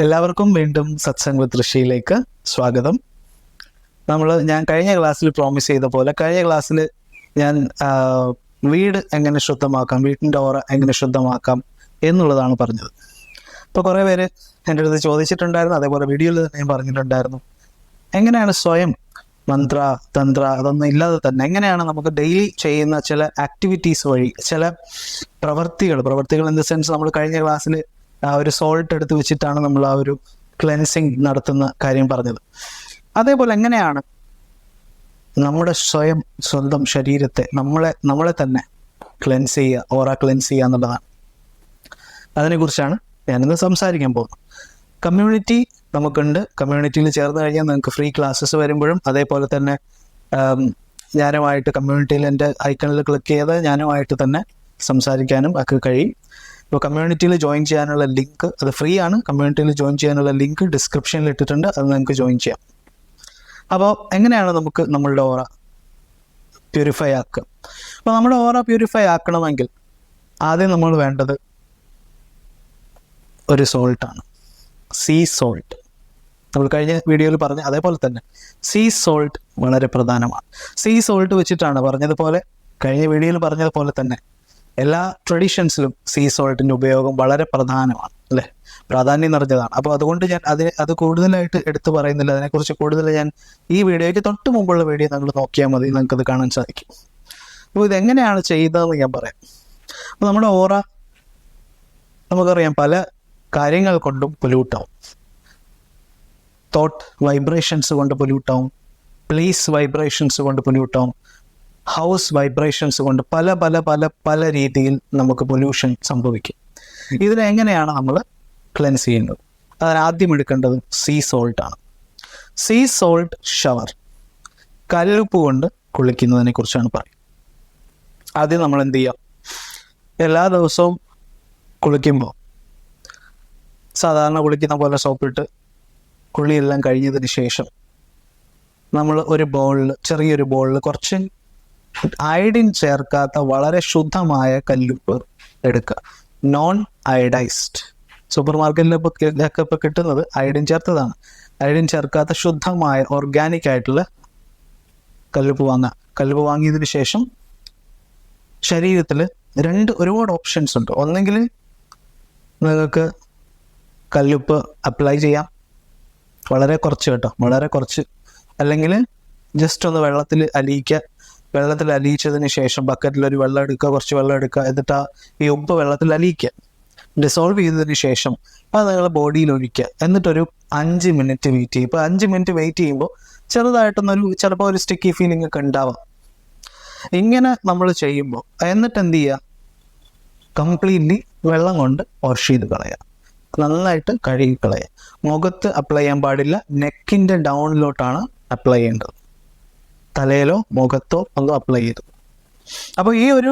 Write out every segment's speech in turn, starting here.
എല്ലാവർക്കും വീണ്ടും സത്സംഗ് വിത്ത് ഋഷിയിലേക്ക് സ്വാഗതം. ഞാൻ കഴിഞ്ഞ ക്ലാസ്സിൽ പ്രോമിസ് ചെയ്ത പോലെ കഴിഞ്ഞ ക്ലാസ്സിൽ ഞാൻ വീട് എങ്ങനെ ശുദ്ധമാക്കാം, വീട്ടിൻ്റെ ഓറ എങ്ങനെ ശുദ്ധമാക്കാം എന്നുള്ളതാണ് പറഞ്ഞത്. ഇപ്പോൾ കുറേ പേര് എൻ്റെ അടുത്ത് ചോദിച്ചിട്ടുണ്ടായിരുന്നു, അതേപോലെ വീഡിയോയിൽ തന്നെ ഞാൻ പറഞ്ഞിട്ടുണ്ടായിരുന്നു, എങ്ങനെയാണ് സ്വയം മന്ത്ര തന്ത്ര അതൊന്നും ഇല്ലാതെ തന്നെ എങ്ങനെയാണ് നമുക്ക് ഡെയിലി ചെയ്യുന്ന ചില ആക്ടിവിറ്റീസ് വഴി ചില പ്രവർത്തികൾ ഇൻ ദ സെൻസ് നമ്മൾ കഴിഞ്ഞ ക്ലാസ്സിൽ ഒരു സോൾട്ട് എടുത്ത് വെച്ചിട്ടാണ് നമ്മൾ ആ ഒരു ക്ലെൻസിങ് നടത്തുന്ന കാര്യം പറഞ്ഞത്. അതേപോലെ എങ്ങനെയാണ് നമ്മുടെ സ്വന്തം ശരീരത്തെ നമ്മളെ തന്നെ ക്ലെൻസ് ചെയ്യുക, ഓറ ക്ലെൻസ് ചെയ്യുക എന്നുള്ളതാണ്. അതിനെക്കുറിച്ചാണ് ഞാനിന്ന് സംസാരിക്കാൻ പോകുന്നത്. കമ്മ്യൂണിറ്റി നമുക്കുണ്ട്. കമ്മ്യൂണിറ്റിയിൽ ചേർന്ന് കഴിഞ്ഞാൽ നിങ്ങൾക്ക് ഫ്രീ ക്ലാസ്സസ് വരുമ്പോഴും അതേപോലെ തന്നെ ഞാനുമായിട്ട് കമ്മ്യൂണിറ്റിയിൽ എൻ്റെ ഐക്കണിൽ ക്ലിക്ക് ചെയ്ത് ഞാനുമായിട്ട് തന്നെ സംസാരിക്കാനും ഒക്കെ കഴിയും. ഇപ്പോൾ കമ്മ്യൂണിറ്റിയിൽ ജോയിൻ ചെയ്യാനുള്ള ലിങ്ക് അത് ഫ്രീ ആണ്. കമ്മ്യൂണിറ്റിയിൽ ജോയിൻ ചെയ്യാനുള്ള ലിങ്ക് ഡിസ്ക്രിപ്ഷനിൽ ഇട്ടിട്ടുണ്ട്, അത് നിങ്ങൾക്ക് ജോയിൻ ചെയ്യാം. അപ്പോൾ എങ്ങനെയാണ് നമുക്ക് നമ്മളുടെ ഓറ പ്യൂരിഫൈ ആക്കുക? അപ്പോൾ നമ്മുടെ ഓറ പ്യൂരിഫൈ ആക്കണമെങ്കിൽ ആദ്യം നമ്മൾ വേണ്ടത് ഒരു സോൾട്ടാണ്, സീ സോൾട്ട്. നമ്മൾ കഴിഞ്ഞ വീഡിയോയിൽ പറഞ്ഞ അതേപോലെ തന്നെ സീ സോൾട്ട് വളരെ പ്രധാനമാണ്. സീ സോൾട്ട് വെച്ചിട്ടാണ് കഴിഞ്ഞ വീഡിയോയിൽ പറഞ്ഞതുപോലെ തന്നെ എല്ലാ ട്രഡീഷൻസിലും സീ സോൾട്ടിൻ്റെ ഉപയോഗം വളരെ പ്രധാനമാണ്, അല്ലേ? പ്രാധാന്യം നിറഞ്ഞതാണ്. അപ്പോൾ അതുകൊണ്ട് ഞാൻ അത് കൂടുതലായിട്ട് എടുത്തു പറയുന്നില്ല. അതിനെക്കുറിച്ച് കൂടുതൽ ഞാൻ ഈ വീഡിയോയ്ക്ക് തൊട്ട് മുമ്പുള്ള വീഡിയോ നിങ്ങൾ നോക്കിയാൽ മതി, നിങ്ങൾക്കത് കാണാൻ സാധിക്കും. അപ്പോൾ ഇതെങ്ങനെയാണ് ചെയ്തതെന്ന് ഞാൻ പറയാം. അപ്പോൾ നമ്മുടെ ഓറ നമുക്കറിയാം പല കാര്യങ്ങൾ കൊണ്ടും പൊല്യൂട്ടാവും. തോട്ട് വൈബ്രേഷൻസ് കൊണ്ട് പൊല്യൂട്ടാവും, പ്ലേസ് വൈബ്രേഷൻസ് കൊണ്ട് പൊല്യൂട്ടാവും, ഹൗസ് വൈബ്രേഷൻസ് കൊണ്ട് പല പല പല പല രീതിയിൽ നമുക്ക് പൊല്യൂഷൻ സംഭവിക്കും. ഇതിനെങ്ങനെയാണ് നമ്മൾ ക്ലെൻസ് ചെയ്യുന്നത്? അതിനാദ്യം എടുക്കേണ്ടത് സീ സോൾട്ടാണ്. സീ സോൾട്ട് ഷവർ, കല്ലുപ്പ് കൊണ്ട് കുളിക്കുന്നതിനെ കുറിച്ചാണ് പറയുന്നത്. ആദ്യം നമ്മൾ എന്ത് ചെയ്യാം? എല്ലാ ദിവസവും കുളിക്കുമ്പോൾ സാധാരണ കുളിക്കുന്ന പോലെ സോപ്പിട്ട് കുളിയെല്ലാം കഴിഞ്ഞതിന് ശേഷം നമ്മൾ ചെറിയൊരു ബൗളിൽ കുറച്ച് അയഡിൻ ചേർക്കാത്ത വളരെ ശുദ്ധമായ കല്ലുപ്പ് എടുക്കുക. Non iodised. സൂപ്പർ മാർക്കറ്റിലൊക്കെ ഇപ്പോൾ കിട്ടുന്നത് അയഡിൻ ചേർത്തതാണ്. അയഡിൻ ചേർക്കാത്ത ശുദ്ധമായ ഓർഗാനിക് ആയിട്ടുള്ള കല്ലുപ്പ് വാങ്ങുക. കല്ലുപ്പ് വാങ്ങിയതിന് ശേഷം ശരീരത്തിൽ ഒരുപാട് ഓപ്ഷൻസ് ഉണ്ട്. ഒന്നെങ്കിൽ നിങ്ങൾക്ക് കല്ലുപ്പ് അപ്ലൈ ചെയ്യാം, വളരെ കുറച്ച്, അല്ലെങ്കിൽ ജസ്റ്റ് ഒന്ന് വെള്ളത്തിൽ അലിയിച്ചതിന് ശേഷം ബക്കറ്റിലൊരു കുറച്ച് വെള്ളം എടുക്കുക, എന്നിട്ട് ഈ ഉപ്പ് വെള്ളത്തിൽ അലിയിക്കുക, ഡിസോൾവ് ചെയ്തതിന് ശേഷം അത് നിങ്ങൾ ബോഡിയിൽ ഒഴിക്കുക. എന്നിട്ടൊരു 5 മിനിറ്റ് വെയിറ്റ് ചെയ്യും. ഇപ്പോൾ 5 മിനിറ്റ് വെയിറ്റ് ചെയ്യുമ്പോൾ ചിലപ്പോൾ ഒരു സ്റ്റിക്കി ഫീലിംഗ് ഒക്കെ ഉണ്ടാവാം. ഇങ്ങനെ നമ്മൾ ചെയ്യുമ്പോൾ എന്നിട്ട് എന്ത് ചെയ്യുക? കംപ്ലീറ്റ്ലി വെള്ളം കൊണ്ട് വാഷ് ചെയ്ത് കളയുക, നന്നായിട്ട് കഴുകി കളയുക. മുഖത്ത് അപ്ലൈ ചെയ്യാൻ പാടില്ല, നെക്കിൻ്റെ ഡൗണിലോട്ടാണ് അപ്ലൈ ചെയ്യേണ്ടത്. തലയിലോ മുഖത്തോ ഒന്നും അപ്ലൈ ചെയ്തു. അപ്പോൾ ഈ ഒരു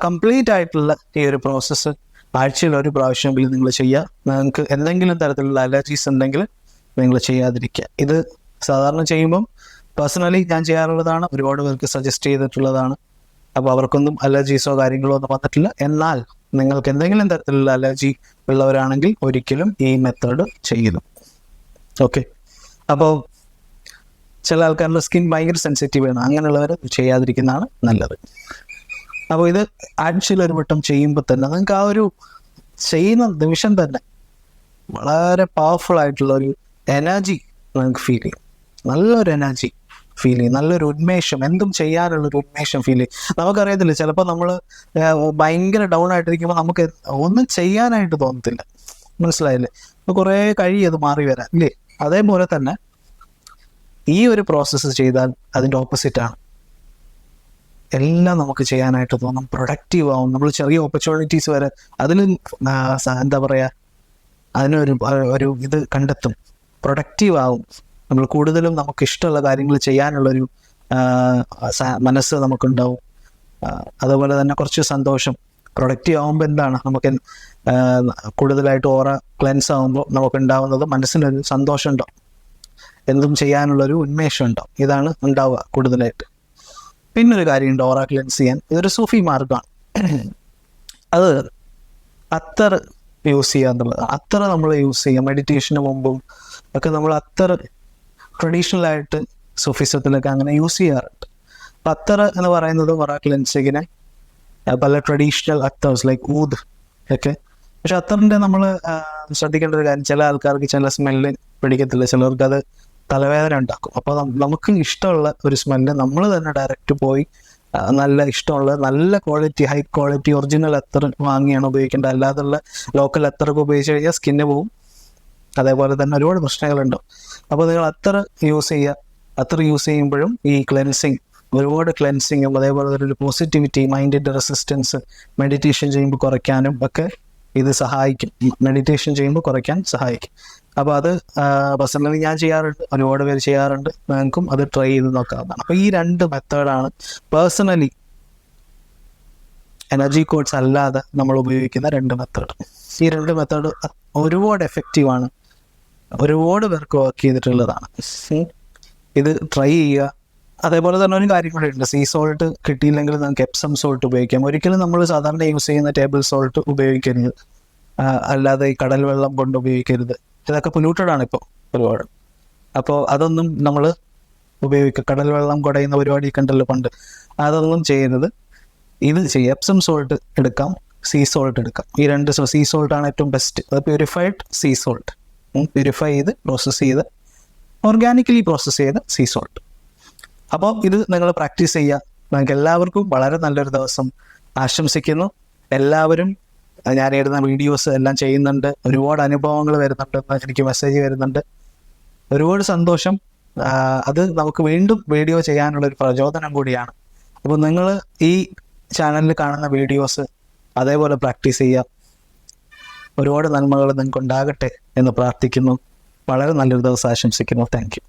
കംപ്ലീറ്റ് ആയിട്ടുള്ള ഈ ഒരു പ്രോസസ്സ് ആഴ്ചയിൽ ഒരു പ്രാവശ്യമെങ്കിലും നിങ്ങൾ ചെയ്യുക. നിങ്ങൾക്ക് എന്തെങ്കിലും തരത്തിലുള്ള അലർജീസ് ഉണ്ടെങ്കിൽ നിങ്ങൾ ചെയ്യാതിരിക്കുക. ഇത് സാധാരണ ചെയ്യുമ്പം പേഴ്സണലി ഞാൻ ചെയ്യാറുള്ളതാണ്, ഒരുപാട് പേർക്ക് സജസ്റ്റ് ചെയ്തിട്ടുള്ളതാണ്. അപ്പോൾ അവർക്കൊന്നും അലർജീസോ കാര്യങ്ങളോ ഒന്നും വന്നിട്ടില്ല. എന്നാൽ നിങ്ങൾക്ക് എന്തെങ്കിലും തരത്തിലുള്ള അലർജി ഉള്ളവരാണെങ്കിൽ ഒരിക്കലും ഈ മെത്തേഡ് ചെയ്യരുത്. ഓക്കെ. അപ്പോൾ ചില ആൾക്കാരുടെ സ്കിൻ ഭയങ്കര സെൻസിറ്റീവ് ആണ്, അങ്ങനെയുള്ളവർ ചെയ്യാതിരിക്കുന്നതാണ് നല്ലത്. അപ്പോൾ ഇത് ആഴ്ചയിൽ ഒരു വട്ടം ചെയ്യുമ്പോൾ തന്നെ നിങ്ങൾക്ക് ആ ഒരു ചെയ്യുന്ന നിമിഷം തന്നെ വളരെ പവർഫുൾ ആയിട്ടുള്ള ഒരു എനർജി നിങ്ങൾക്ക് ഫീൽ ചെയ്യും. നല്ലൊരു എനർജി ഫീൽ ചെയ്യും, നല്ലൊരു ഉന്മേഷം, എന്തും ചെയ്യാനുള്ളൊരു ഉന്മേഷം ഫീൽ ചെയ്യും. നമുക്കറിയത്തില്ല, ചിലപ്പോൾ നമ്മൾ ഭയങ്കര ഡൗൺ ആയിട്ടിരിക്കുമ്പോൾ നമുക്ക് ഒന്നും ചെയ്യാനായിട്ട് തോന്നത്തില്ല. മനസ്സിലായില്ലേ? കുറേ കഴിയും അത് മാറി വരാൻ, ഇല്ലേ? അതേപോലെ തന്നെ ഈ ഒരു പ്രോസസ്സ് ചെയ്താൽ അതിൻ്റെ ഓപ്പോസിറ്റാണ്. എല്ലാം നമുക്ക് ചെയ്യാനായിട്ട് തോന്നും, പ്രൊഡക്റ്റീവ് ആവും. നമ്മൾ ചെറിയ ഓപ്പർച്യൂണിറ്റീസ് വരെ അതിൽ എന്താ പറയുക, അതിനൊരു ഇത് കണ്ടെത്തും, പ്രൊഡക്റ്റീവ് ആവും. നമ്മൾ കൂടുതലും നമുക്ക് ഇഷ്ടമുള്ള കാര്യങ്ങൾ ചെയ്യാനുള്ളൊരു മനസ്സ് നമുക്കുണ്ടാവും. അതുപോലെ തന്നെ കുറച്ച് സന്തോഷം. പ്രൊഡക്റ്റീവ് ആകുമ്പോൾ എന്താണ്, നമുക്ക് കൂടുതലായിട്ട് ഓറ ക്ലെൻസ് ആകുമ്പോൾ നമുക്കുണ്ടാവുന്നത് മനസ്സിനൊരു സന്തോഷം ഉണ്ടാവും, എന്തും ചെയ്യാനുള്ളൊരു ഉന്മേഷം ഉണ്ടാവും. ഇതാണ് ഉണ്ടാവുക കൂടുതലായിട്ട്. പിന്നൊരു കാര്യമുണ്ട് ഓറ ക്ലെൻസ് ചെയ്യാൻ. ഇതൊരു സൂഫി മാർഗമാണ്. അത് അത്തർ യൂസ് ചെയ്യുക എന്നുള്ളത്. അത്ര നമ്മൾ യൂസ് ചെയ്യുക. മെഡിറ്റേഷന് മുമ്പും ഒക്കെ നമ്മൾ അത്ര ട്രഡീഷണലായിട്ട് സൂഫിസത്തിലൊക്കെ അങ്ങനെ യൂസ് ചെയ്യാറുണ്ട്. അപ്പം അത്തർ എന്ന് പറയുന്നത് വറ ക്ലെൻസിങ്ങിനെ പല ട്രഡീഷണൽ അത്തേഴ്സ് ലൈക്ക് ഊദ് ഒക്കെ. പക്ഷെ അത്തറിൻ്റെ നമ്മൾ ശ്രദ്ധിക്കേണ്ട ഒരു കാര്യം, ചില ആൾക്കാർക്ക് ചില സ്മെല്ല് പിടിക്കത്തില്ല, ചിലർക്ക് അത് തലവേദന ഉണ്ടാക്കും. അപ്പോൾ നമുക്ക് ഇഷ്ടമുള്ള ഒരു സ്മെല്ല് നമ്മൾ തന്നെ ഡയറക്റ്റ് പോയി നല്ല ഇഷ്ടമുള്ള നല്ല ക്വാളിറ്റി, ഹൈ ക്വാളിറ്റി ഒറിജിനൽ അത്തർ വാങ്ങിയാണ് ഉപയോഗിക്കേണ്ടത്. അല്ലാതുള്ള ലോക്കൽ അത്തറൊക്കെ ഉപയോഗിച്ച് കഴിഞ്ഞാൽ സ്കിന്ന് പോവും, അതേപോലെ തന്നെ ഒരുപാട് പ്രശ്നങ്ങളുണ്ടാവും. അപ്പോൾ നിങ്ങൾ അത്തർ യൂസ് ചെയ്യുക. അത്തർ യൂസ് ചെയ്യുമ്പോഴും ഈ ക്ലെൻസിങ്, ഒരുപാട് ക്ലെൻസിങ്ങും അതേപോലെ ഒരു പോസിറ്റിവിറ്റി, മൈൻഡിൻ്റെ റെസിസ്റ്റൻസ് മെഡിറ്റേഷൻ ചെയ്യുമ്പോൾ കുറയ്ക്കാനും ഒക്കെ ഇത് സഹായിക്കും. മെഡിറ്റേഷൻ ചെയ്യുമ്പോൾ കുറയ്ക്കാൻ സഹായിക്കും. അപ്പോൾ അത് പേഴ്സണലി ഞാൻ ചെയ്യാറുണ്ട്, ഒരുപാട് പേര് ചെയ്യാറുണ്ട്. നിങ്ങൾക്കും അത് ട്രൈ ചെയ്ത് നോക്കാവുന്നതാണ്. അപ്പോൾ ഈ 2 മെത്തേഡാണ് പേഴ്സണലി എനർജി കോഡ്സ് അല്ലാതെ നമ്മൾ ഉപയോഗിക്കുന്ന 2 മെത്തേഡ്. ഈ 2 മെത്തേഡ് ഒരുപാട് എഫക്റ്റീവാണ്, ഒരുപാട് പേർക്ക് വർക്ക് ചെയ്തിട്ടുള്ളതാണ്. ഇത് ട്രൈ ചെയ്യുക. അതേപോലെ തന്നെ ഒരു കാര്യം കൂടെ ഉണ്ട്, സീ സോൾട്ട് കിട്ടിയില്ലെങ്കിൽ നമുക്ക് എപ്സം സോൾട്ട് ഉപയോഗിക്കാം. ഒരിക്കലും നമ്മൾ സാധാരണ യൂസ് ചെയ്യുന്ന ടേബിൾ സോൾട്ട് ഉപയോഗിക്കരുത്, അല്ലാതെ ഈ കടൽ വെള്ളം കൊണ്ട് ഉപയോഗിക്കരുത്. ഇതൊക്കെ പൊല്യൂട്ടഡ് ആണ് ഇപ്പോൾ ഒരുപാട്. അപ്പോൾ അതൊന്നും നമ്മൾ ഉപയോഗിക്കുക. കടൽ വെള്ളം കുടയുന്ന പരിപാടി കണ്ടല്ലോ പണ്ട്, അതൊന്നും ചെയ്യരുത്. ഇത് ചെയ്യുക. എപ്സം സോൾട്ട് എടുക്കാം, സീ സോൾട്ട് എടുക്കാം. ഈ 2 സീ സോൾട്ടാണ് ഏറ്റവും ബെസ്റ്റ്. അത് പ്യൂരിഫൈഡ് സീ സോൾട്ട്, പ്യൂരിഫൈ ചെയ്ത് പ്രോസസ്സ് ചെയ്ത് ഓർഗാനിക്കലി പ്രോസസ്സ് ചെയ്ത സീ സോൾട്ട്. അപ്പോൾ ഇത് നിങ്ങൾ പ്രാക്ടീസ് ചെയ്യുക. നിങ്ങൾക്ക് എല്ലാവർക്കും വളരെ നല്ലൊരു ദിവസം ആശംസിക്കുന്നു. എല്ലാവരും ഞാൻ ഇടുന്ന വീഡിയോസ് എല്ലാം ചെയ്യുന്നുണ്ട്, ഒരുപാട് അനുഭവങ്ങൾ വരുന്നുണ്ട്, എനിക്ക് മെസ്സേജ് വരുന്നുണ്ട്. ഒരുപാട് സന്തോഷം. അത് നമുക്ക് വീണ്ടും വീഡിയോ ചെയ്യാനുള്ളൊരു പ്രചോദനം കൂടിയാണ്. അപ്പോൾ നിങ്ങൾ ഈ ചാനലിൽ കാണുന്ന വീഡിയോസ് അതേപോലെ പ്രാക്ടീസ് ചെയ്യുക. ഒരുപാട് നന്മകൾ നിങ്ങൾക്ക് ഉണ്ടാകട്ടെ എന്ന് പ്രാർത്ഥിക്കുന്നു. വളരെ നല്ലൊരു ദിവസം ആശംസിക്കുന്നു. Thank you.